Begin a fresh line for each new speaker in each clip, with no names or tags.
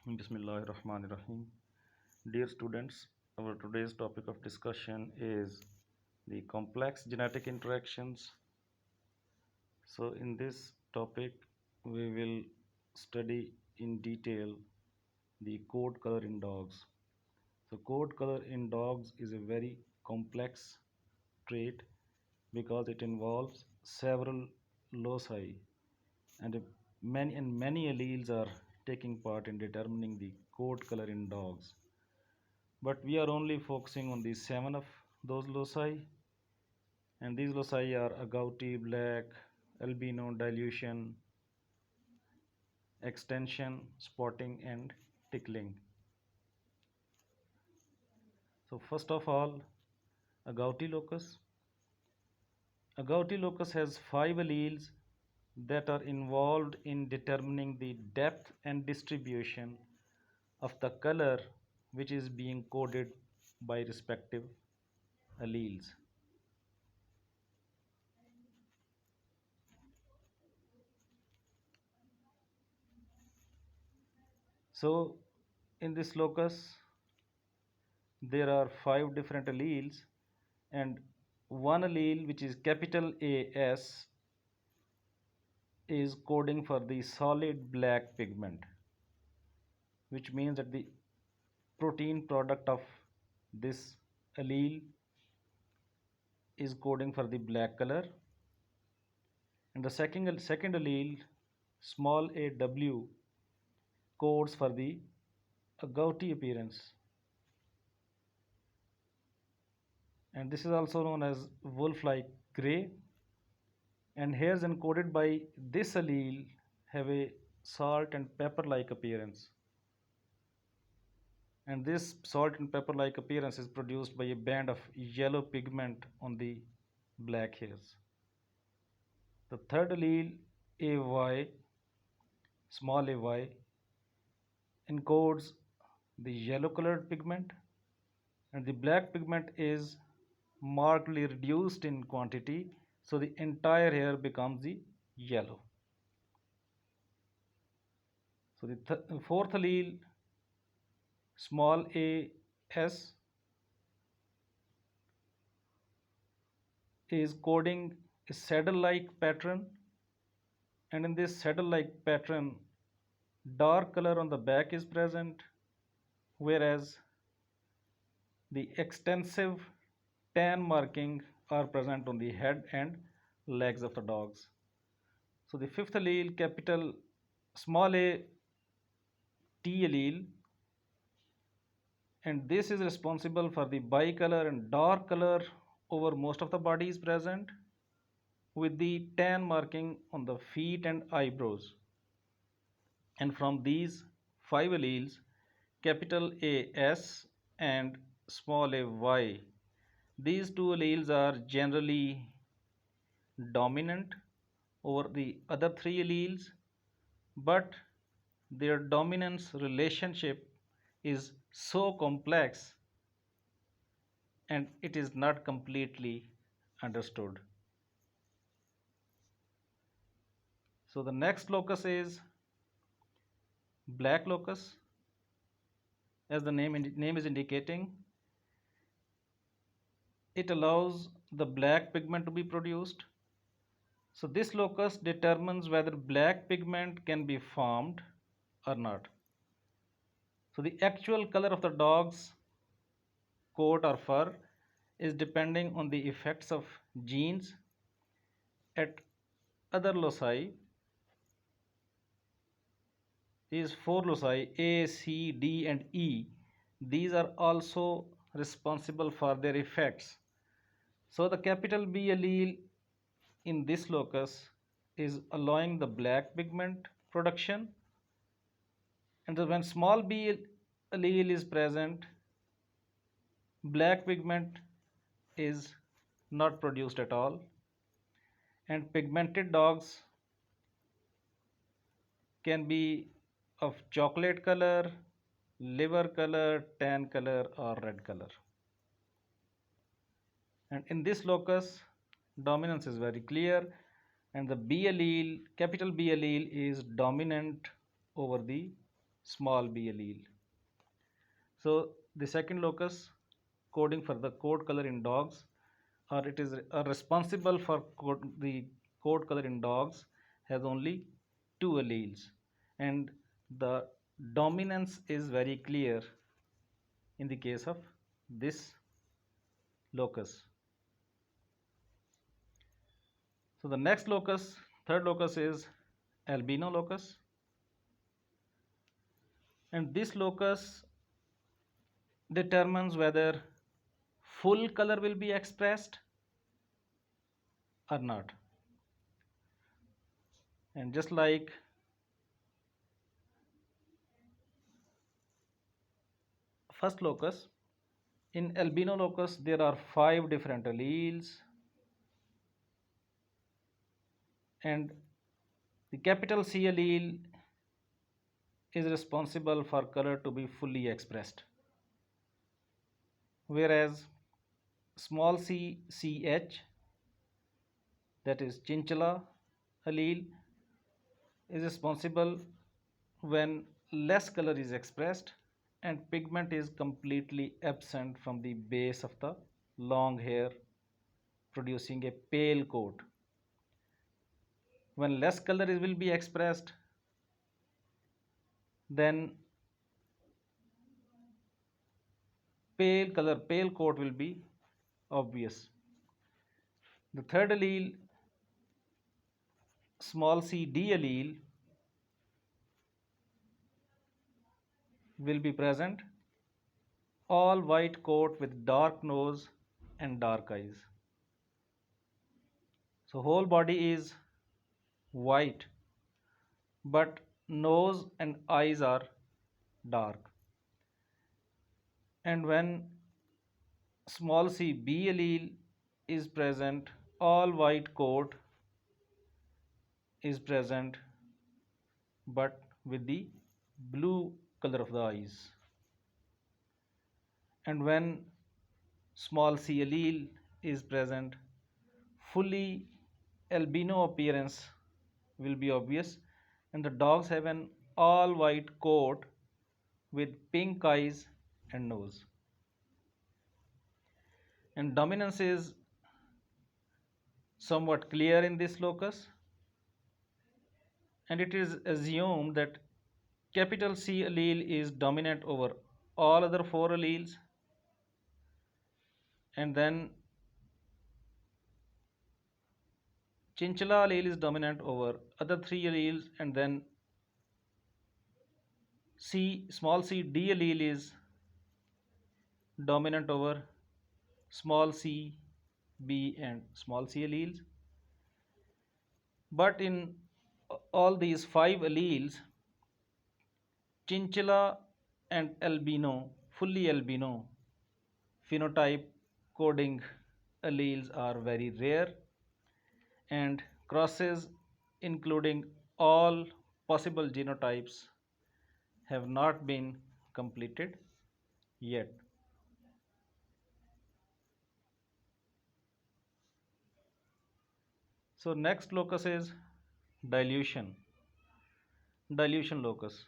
Bismillahirrahmanirrahim. Dear students, our today's topic of discussion is the complex genetic interactions. So, in this topic, we will study in detail the coat color in dogs. So, coat color in dogs is a very complex trait because it involves several loci and many alleles are taking part in determining the coat color in dogs. But we are only focusing on the seven of those loci, and these loci are agouti, black, albino, dilution, extension, spotting, and tickling. So first of all, agouti locus. Agouti locus has five alleles that are involved in determining the depth and distribution of the color which is being coded by respective alleles. So in this locus there are five different alleles, and one allele which is capital AS is coding for the solid black pigment, which means that the protein product of this allele is coding for the black color, and the second allele small aw codes for the agouti appearance, and this is also known as wolf-like gray, and hairs encoded by this allele have a salt and pepper like appearance, and this salt and pepper like appearance is produced by a band of yellow pigment on the black hairs. The third allele AY, small ay, encodes the yellow colored pigment, and the black pigment is markedly reduced in quantity, so the entire hair becomes the yellow. So the fourth allele small as is coding a saddle-like pattern, and in this saddle-like pattern dark color on the back is present, whereas the extensive tan marking are present on the head and legs of the dogs. So the fifth allele capital small a T allele, and this is responsible for the bicolor and dark color over most of the body is present, with the tan marking on the feet and eyebrows. And from these five alleles, capital AS and small ay, these two alleles are generally dominant over the other three alleles, but their dominance relationship is so complex and it is not completely understood. So the next locus is black locus. As the name is indicating, it allows the black pigment to be produced. So this locus determines whether black pigment can be formed or not. So the actual color of the dog's coat or fur is depending on the effects of genes at other loci. These four loci A, C, D and E, these are also responsible for their effects. So the capital B allele in this locus is allowing the black pigment production, and when small b allele is present, black pigment is not produced at all, and pigmented dogs can be of chocolate color, liver color, tan color or red color. And in this locus dominance is very clear, and the B allele, capital B allele, is dominant over the small b allele. So the second locus coding for the code color in dogs, or it is responsible for the code color in dogs, has only two alleles, and the dominance is very clear in the case of this locus. So the next locus, third locus, is albino locus, and this locus determines whether full color will be expressed or not. And just like first locus, in albino locus there are 5 different alleles, and the capital C allele is responsible for color to be fully expressed, whereas small c ch, that is chinchilla allele, is responsible when less color is expressed and pigment is completely absent from the base of the long hair, producing a pale coat. When less color will be expressed, then pale coat will be obvious. The third allele, small c d allele, will be present, all white coat with dark nose and dark eyes. So whole body is white, but nose and eyes are dark. And when small c b allele is present, all white coat is present, but with the blue color of the eyes. And when small c allele is present, fully albino appearance will be obvious, and the dogs have an all white coat with pink eyes and nose. And dominance is somewhat clear in this locus, and it is assumed that capital C allele is dominant over all other 4 alleles, and then chinchilla allele is dominant over other 3 alleles, and then small c d allele is dominant over small c b and small c alleles. But in all these 5 alleles, chinchilla and albino, fully albino phenotype coding alleles are very rare, and crosses including all possible genotypes have not been completed yet. So next locus is dilution locus.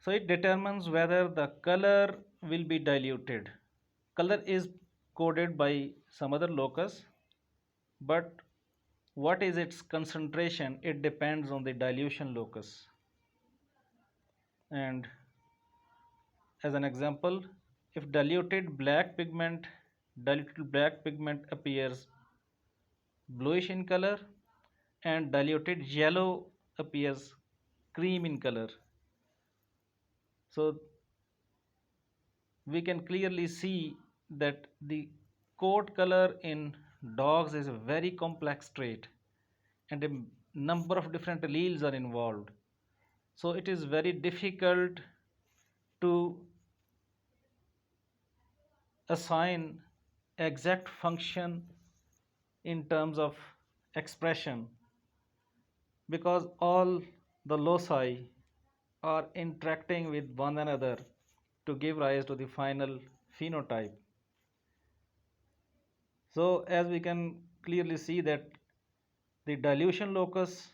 So it determines whether the color will be diluted. Color is coded by some other locus, but what is its concentration? It depends on the dilution locus. And as an example, if diluted black pigment appears bluish in color, and diluted yellow appears cream in color, so we can clearly see that the coat color in dogs is a very complex trait, and a number of different alleles are involved. So it is very difficult to assign exact function in terms of expression, because all the loci are interacting with one another to give rise to the final phenotype. So as we can clearly see that the dilution locus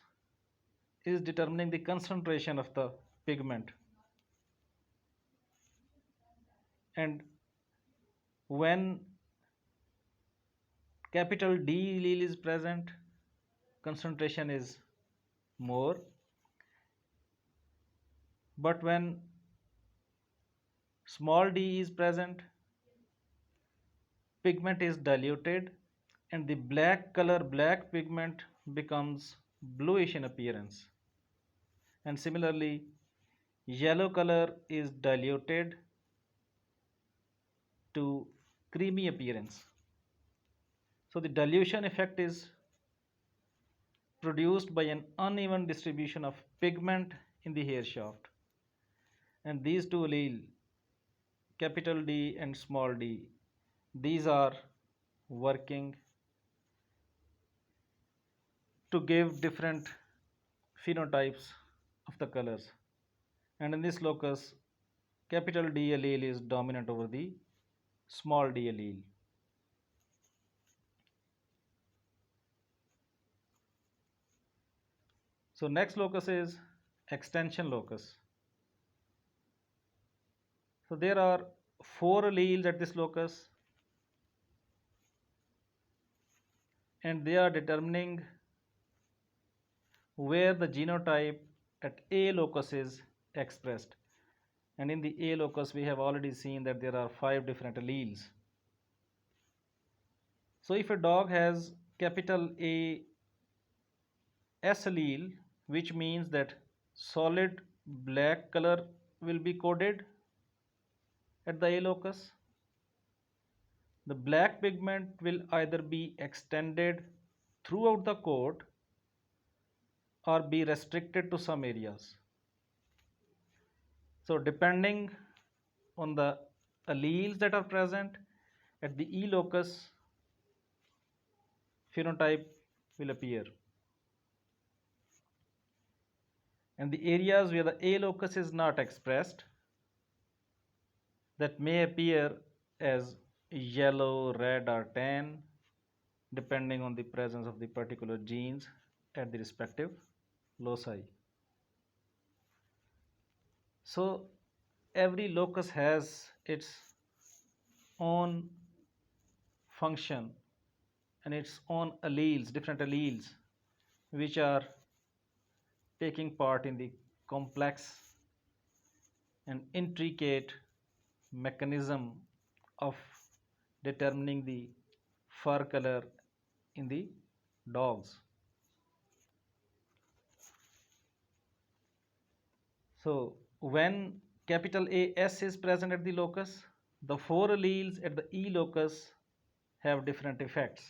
is determining the concentration of the pigment, And when capital D allele is present, concentration is more. But when small d is present, pigment is diluted and the black pigment becomes bluish in appearance. And similarly, yellow color is diluted to creamy appearance. So the dilution effect is produced by an uneven distribution of pigment in the hair shaft. And these two allele, capital D and small d, these are working to give different phenotypes of the colors. And in this locus, capital D allele is dominant over the small d allele. So next locus is extension locus. So there are 4 alleles at this locus, and they are determining where the genotype at A locus is expressed. And in the A locus, we have already seen that there are 5 different alleles. So if a dog has capital A S allele, which means that solid black color will be coded at the A locus, the black pigment will either be extended throughout the coat or be restricted to some areas. So depending on the alleles that are present at the E locus, phenotype will appear. And the areas where the A locus is not expressed, that may appear as yellow, red or tan depending on the presence of the particular genes at the respective loci. So every locus has its own function and its own alleles, different alleles, which are taking part in the complex and intricate mechanism of determining the fur color in the dogs. So when capital AS is present at the locus, the 4 alleles at the E locus have different effects.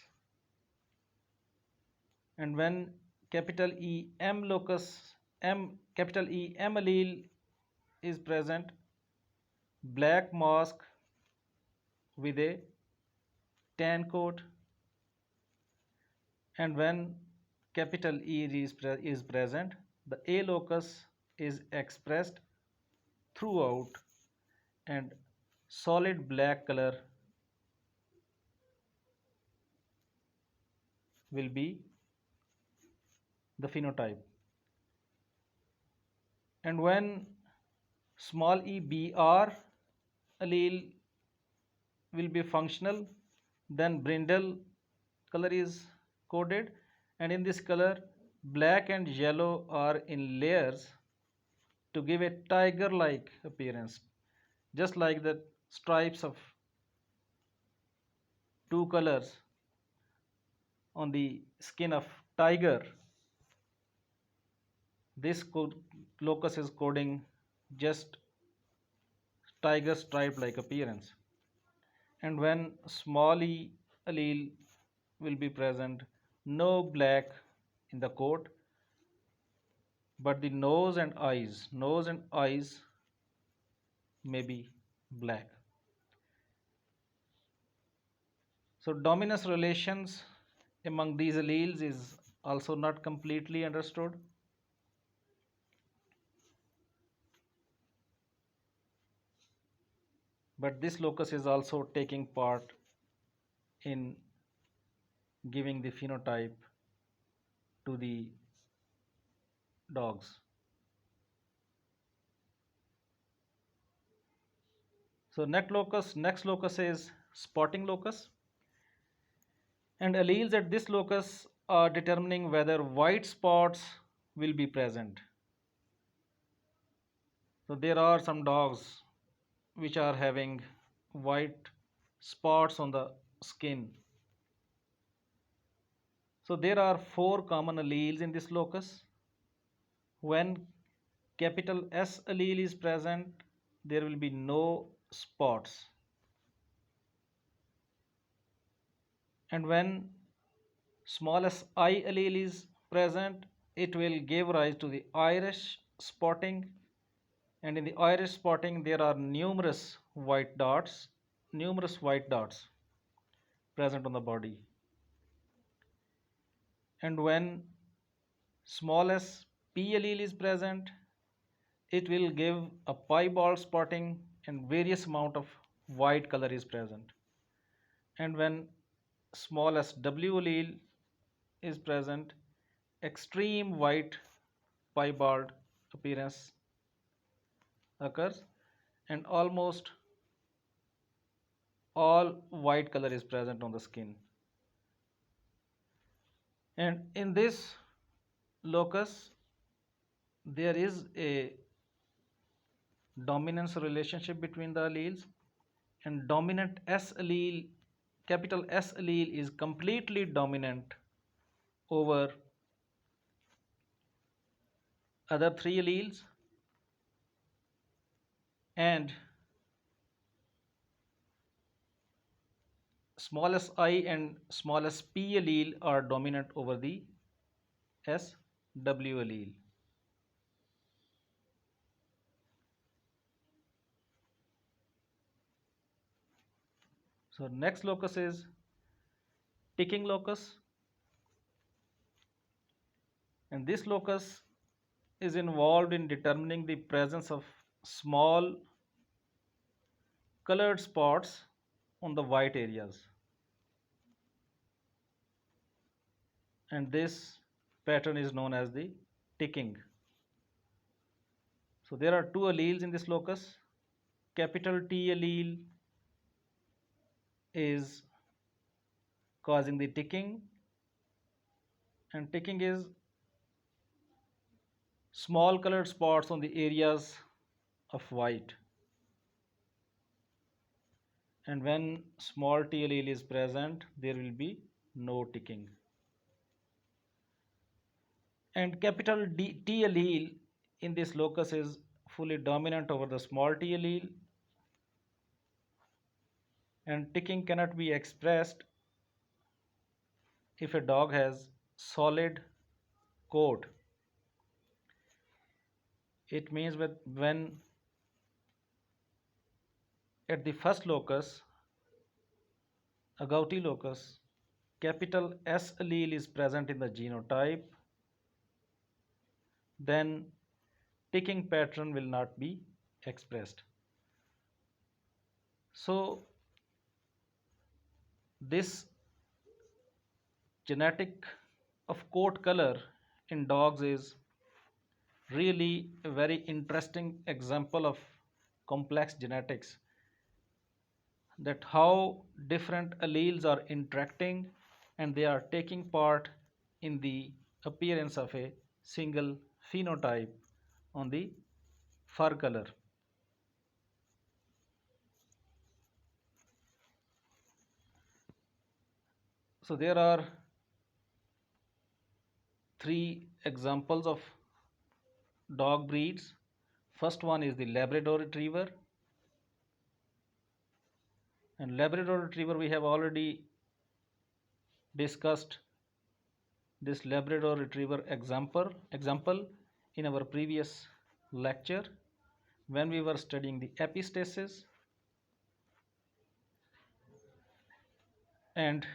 And when capital EM locus, capital EM allele is present, black mask with a tan coat. And when capital E is present, the A locus is expressed throughout and solid black color will be the phenotype. And when small EBR allele will be functional, then brindle color is coded, and in this color black and yellow are in layers to give a tiger like appearance, just like the stripes of two colors on the skin of tiger. This locus is coding just tiger stripe like appearance. And when small e allele will be present, no black in the coat, but the nose and eyes may be black. So dominance relations among these alleles is also not completely understood. But this locus is also taking part in giving the phenotype to the dogs. So next locus is spotting locus, and alleles at this locus are determining whether white spots will be present. So there are some dogs which are having white spots on the skin. So there are four common alleles in this locus. When capital S allele is present, there will be no spots. And when small si allele is present, it will give rise to the iris spotting. And in the iris spotting, there are numerous white dots present on the body. And when small s p allele is present, it will give a piebald spotting and various amount of white color is present. And when small s w allele is present, extreme white piebald appearance occurs, and almost all white color is present on the skin. And in this locus, there is a dominance relationship between the alleles, and dominant S allele, capital S allele, is completely dominant over other three alleles, and smallest I and smallest p allele are dominant over the SW allele. So next locus is ticking locus, and this locus is involved in determining the presence of small colored spots on the white areas, and this pattern is known as the ticking. So there are two alleles in this locus. Capital T allele is causing the ticking, and ticking is small colored spots on the areas of white. And when small t allele is present, there will be no ticking. And capital T allele in this locus is fully dominant over the small t allele, and ticking cannot be expressed if a dog has solid coat. It means that when at the first locus, agouti locus, capital S allele is present in the genotype, then ticking pattern will not be expressed. So this genetic of coat color in dogs is really a very interesting example of complex genetics, that how different alleles are interacting and they are taking part in the appearance of a single phenotype on the fur color. So there are three examples of dog breeds. First one is the Labrador Retriever, and Labrador Retriever we have already discussed this Labrador Retriever example in our previous lecture when we were studying the epistasis. And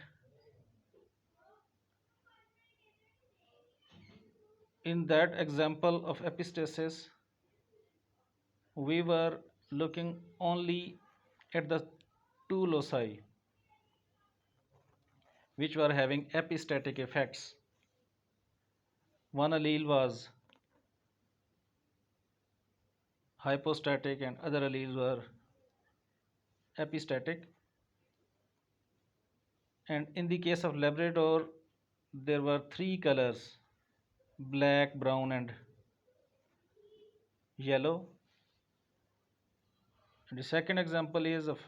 in that example of epistasis, we were looking only at the two loci which were having epistatic effects. One allele was hypostatic and other alleles were epistatic. And in the case of Labrador, there were three colors: black, brown, and yellow. And the second example is of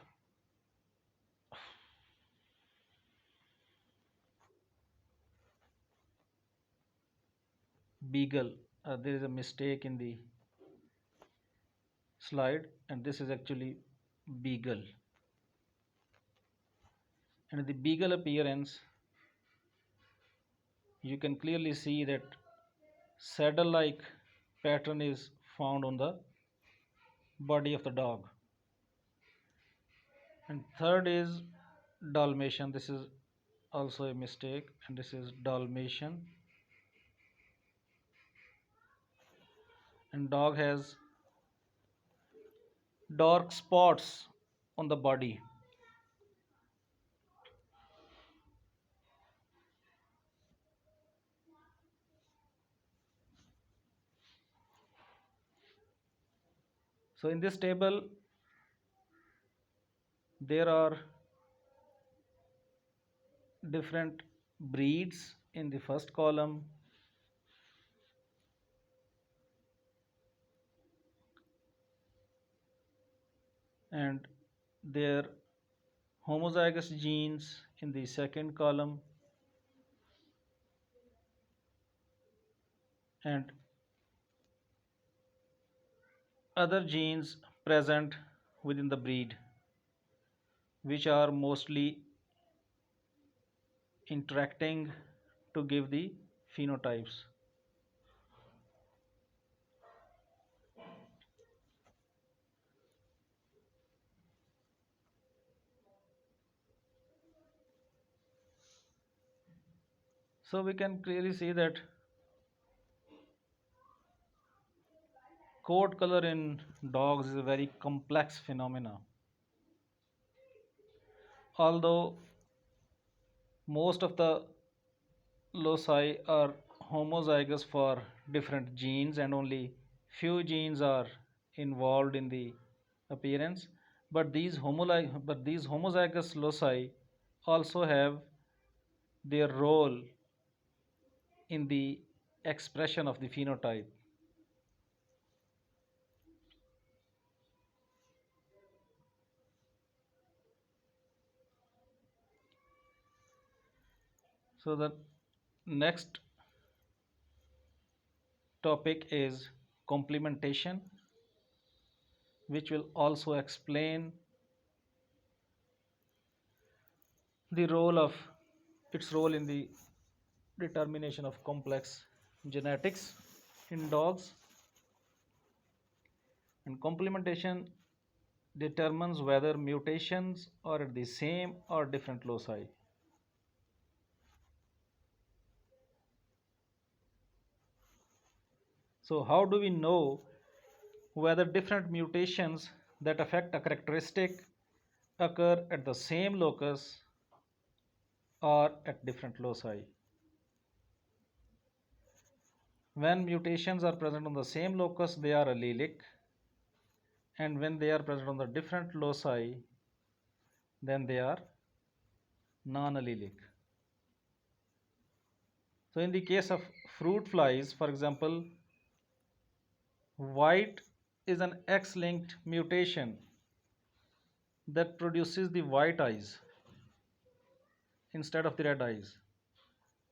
beagle. There is a mistake in the slide, and this is actually beagle. And in the beagle appearance, you can clearly see that saddle-like pattern is found on the body of the dog. And third is Dalmatian. This is also a mistake, and this is Dalmatian. And dog has dark spots on the body. So in this table, there are different breeds in the first column, and their homozygous genes in the second column, and other genes present within the breed, which are mostly interacting to give the phenotypes. So we can clearly see that coat color in dogs is a very complex phenomena. Although most of the loci are homozygous for different genes and only few genes are involved in the appearance, but these homozygous loci also have their role in the expression of the phenotype. So the next topic is complementation, which will also explain the role of its role in the determination of complex genetics in dogs. And complementation determines whether mutations are at the same or different loci. So how do we know whether different mutations that affect a characteristic occur at the same locus or at different loci? When mutations are present on the same locus, they are allelic, and when they are present on the different loci, then they are non-allelic. So in the case of fruit flies, for example, white is an X-linked mutation that produces the white eyes instead of the red eyes.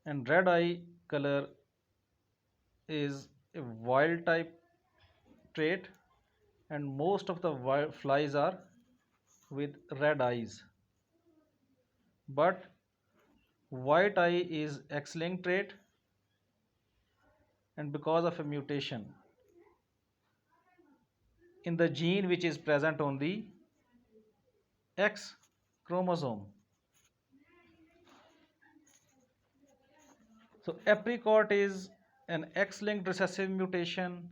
And red eye color is a wild type trait, and most of the flies are with red eyes. But white eye is X-linked trait, and because of a mutation in the gene which is present on the X chromosome. So apricot is an X-linked recessive mutation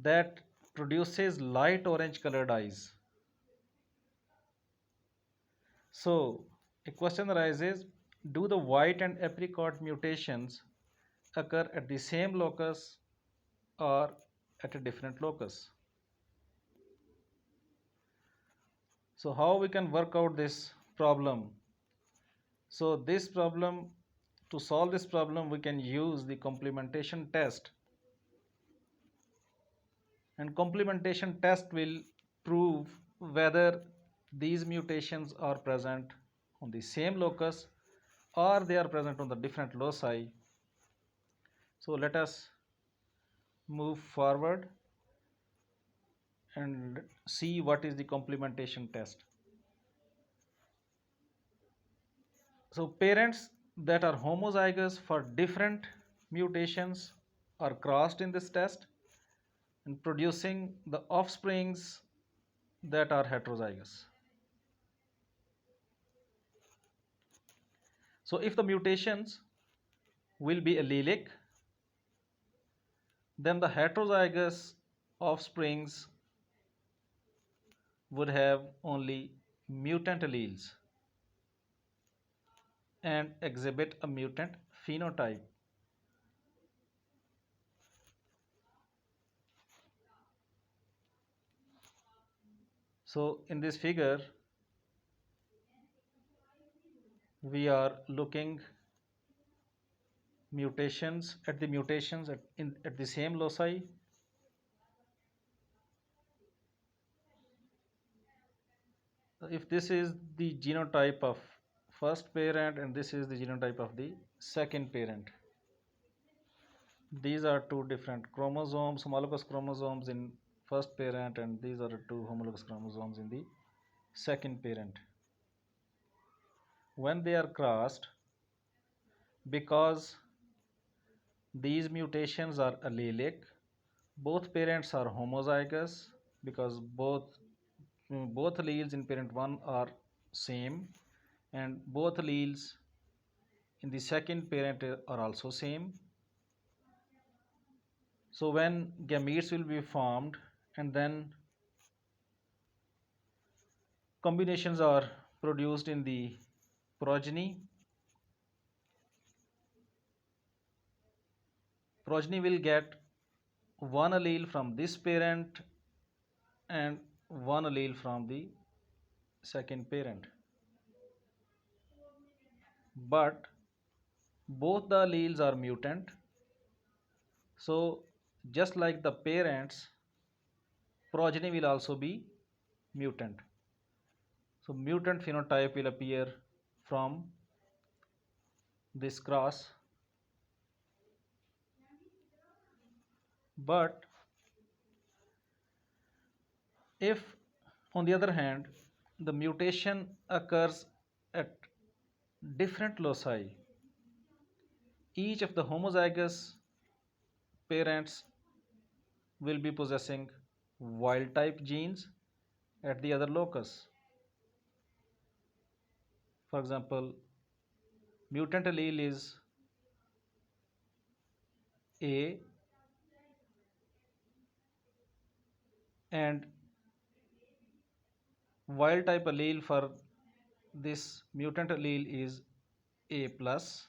that produces light orange colored eyes. So a question arises, do the white and apricot mutations occur at the same locus or at a different locus? So how we can work out this problem? So this problem, to solve this problem, we can use the complementation test, and complementation test will prove whether these mutations are present on the same locus or they are present on the different loci. So let us move forward and see what is the complementation test. So parents that are homozygous for different mutations are crossed in this test and producing the offsprings that are heterozygous. So if the mutations will be allelic, then the heterozygous offsprings would have only mutant alleles and exhibit a mutant phenotype. So in this figure, we are looking mutations at the same loci. If this is the genotype of first parent and this is the genotype of the second parent, these are two different chromosomes, homologous chromosomes in first parent, and these are two homologous chromosomes in the second parent. When they are crossed, because these mutations are allelic, both parents are homozygous because both alleles in parent 1 are same and both alleles in the second parent are also same. So when gametes will be formed and then combinations are produced in the progeny, progeny will get one allele from this parent and one allele from the second parent. But both the alleles are mutant. So just like the parents, progeny will also be mutant. So mutant phenotype will appear from this cross. But if on the other hand the mutation occurs at different loci, each of the homozygous parents will be possessing wild type genes at the other locus. For example, mutant allele is A and wild type allele for this mutant allele is A plus,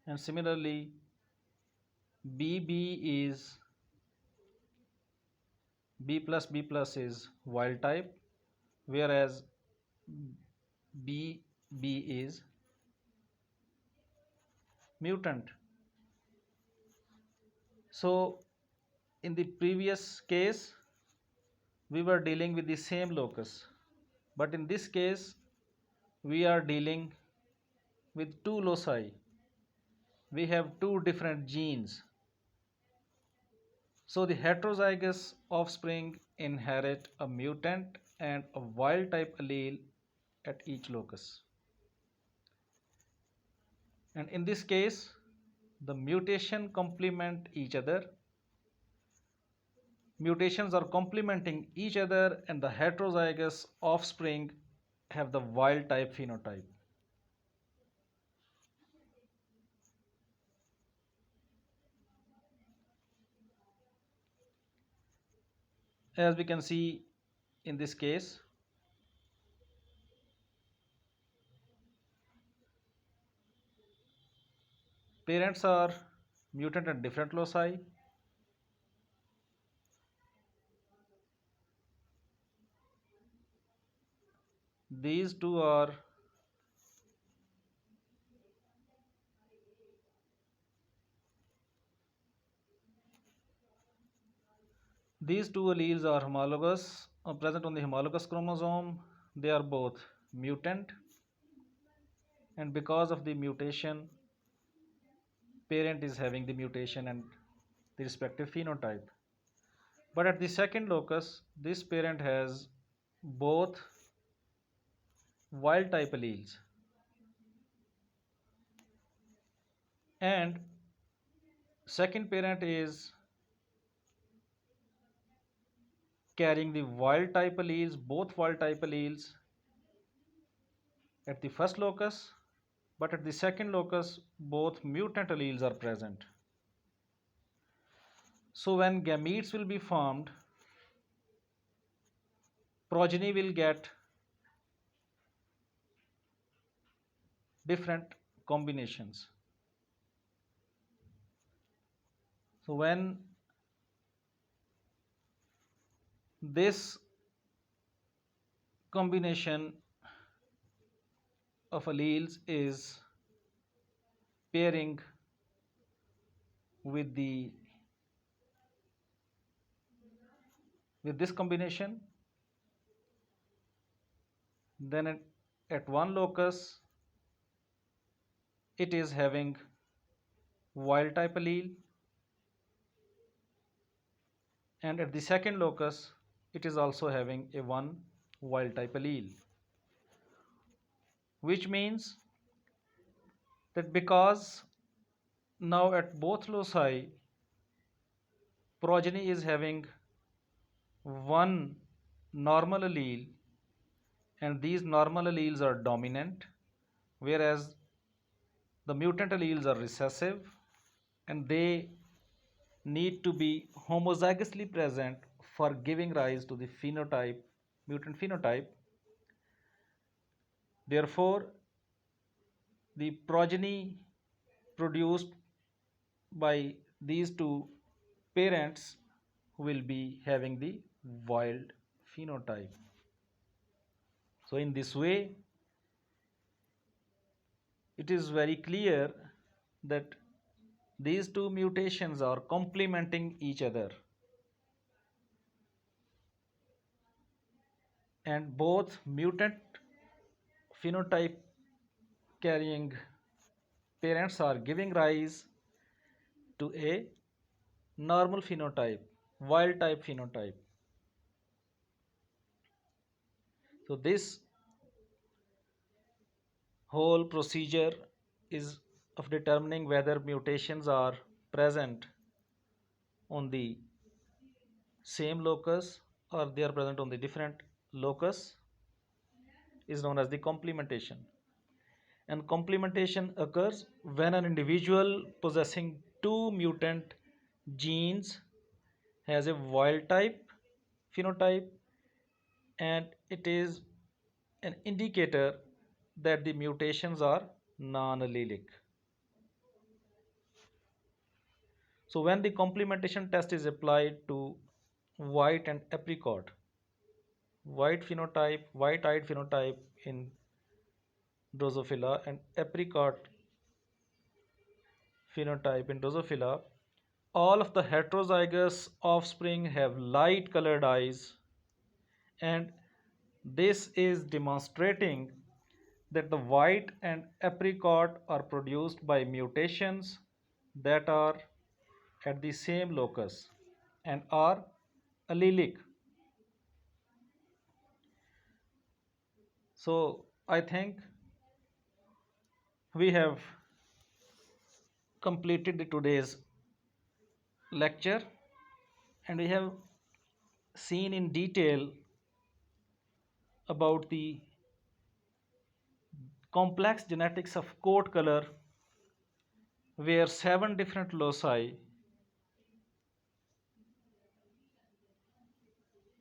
and similarly BB is B plus is wild type, whereas BB is mutant. So in the previous case we were dealing with the same locus, but in this case we are dealing with two loci. We have two different genes. So the heterozygous offspring inherit a mutant and a wild type allele at each locus. And in this case, the mutation complement each other. Mutations are complementing each other and the heterozygous offspring have the wild type phenotype. As we can see in this case, parents are mutant at different loci. these two are these two alleles are homologous, present on the homologous chromosome. They are both mutant, and because of the mutation, parent is having the mutation and the respective phenotype. But at the second locus, this parent has both wild type alleles, and second parent is carrying the wild type alleles, both wild type alleles at the first locus, but at the second locus, both mutant alleles are present. So when gametes will be formed, progeny will get different combinations. So when this combination of alleles is pairing with the with this combination, then at one locus it is having wild type allele, and at the second locus it is also having a one wild type allele, which means that because now at both loci progeny is having one normal allele, and these normal alleles are dominant, whereas the mutant alleles are recessive, and they need to be homozygously present for giving rise to the phenotype, mutant phenotype. Therefore, the progeny produced by these two parents will be having the wild phenotype. So in this way, it is very clear that these two mutations are complementing each other, and both mutant phenotype carrying parents are giving rise to a normal phenotype, wild type phenotype. So this whole procedure is of determining whether mutations are present on the same locus or they are present on the different locus is known as the complementation. And complementation occurs when an individual possessing two mutant genes has a wild type phenotype, and it is an indicator that the mutations are non-allelic. So when the complementation test is applied to white and apricot, white phenotype, white-eyed phenotype in Drosophila and apricot phenotype in Drosophila, all of the heterozygous offspring have light colored eyes, and this is demonstrating that the white and apricot are produced by mutations that are at the same locus and are allelic. So I think we have completed today's lecture, and we have seen in detail about the complex genetics of coat color, where seven different loci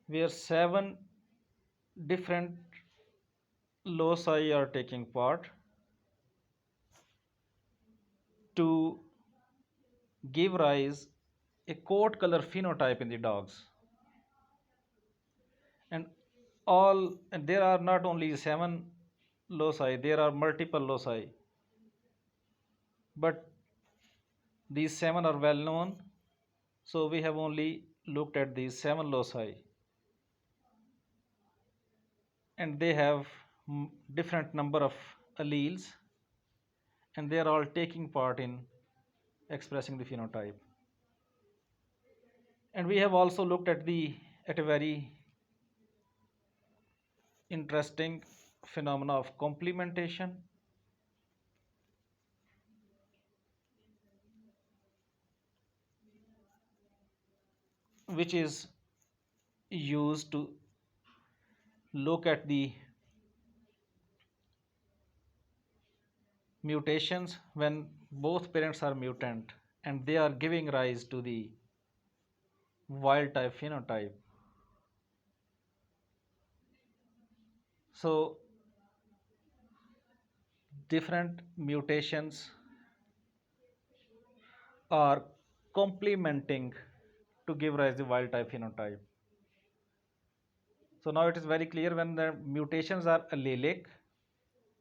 where seven different loci are taking part to give rise a coat color phenotype in the dogs. And
all, and there are not only 7 loci, there are multiple loci, but these 7 are well known, so we have only looked at these 7 loci, and they have different number of alleles, and they are all taking part in expressing the phenotype. And we have also looked at a very interesting phenomena of complementation, which is used to look at the mutations when both parents are mutant and they are giving rise to the wild type phenotype. So different mutations are complementing to give rise to wild type phenotype. So now it is very clear when the mutations are allelic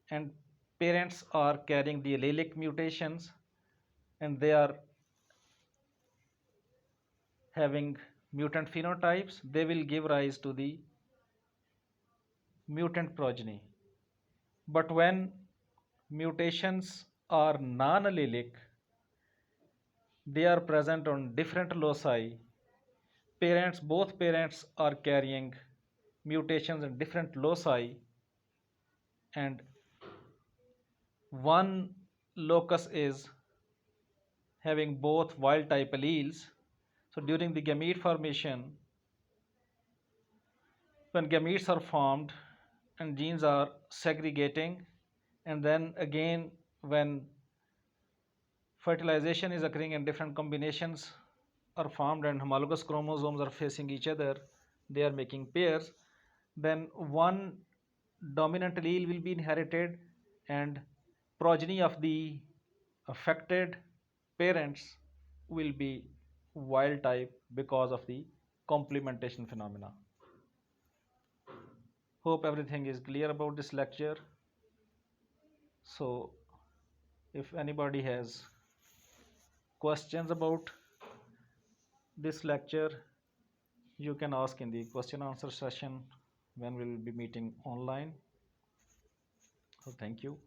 and parents are carrying the allelic mutations and they are having mutant phenotypes, they will give rise to the mutant progeny. But when mutations are non-allelic, they are present on different loci. Both parents are carrying mutations in different loci, and one locus is having both wild type alleles. So during the gamete formation, when gametes are formed and genes are segregating, and then again when fertilization is occurring and different combinations are formed and homologous chromosomes are facing each other, they are making pairs, then one dominant allele will be inherited and progeny of the affected parents will be wild type because of the complementation phenomena. Hope everything is clear about this lecture. So if anybody has questions about this lecture, you can ask in the question answer session when we will be meeting online. So thank you.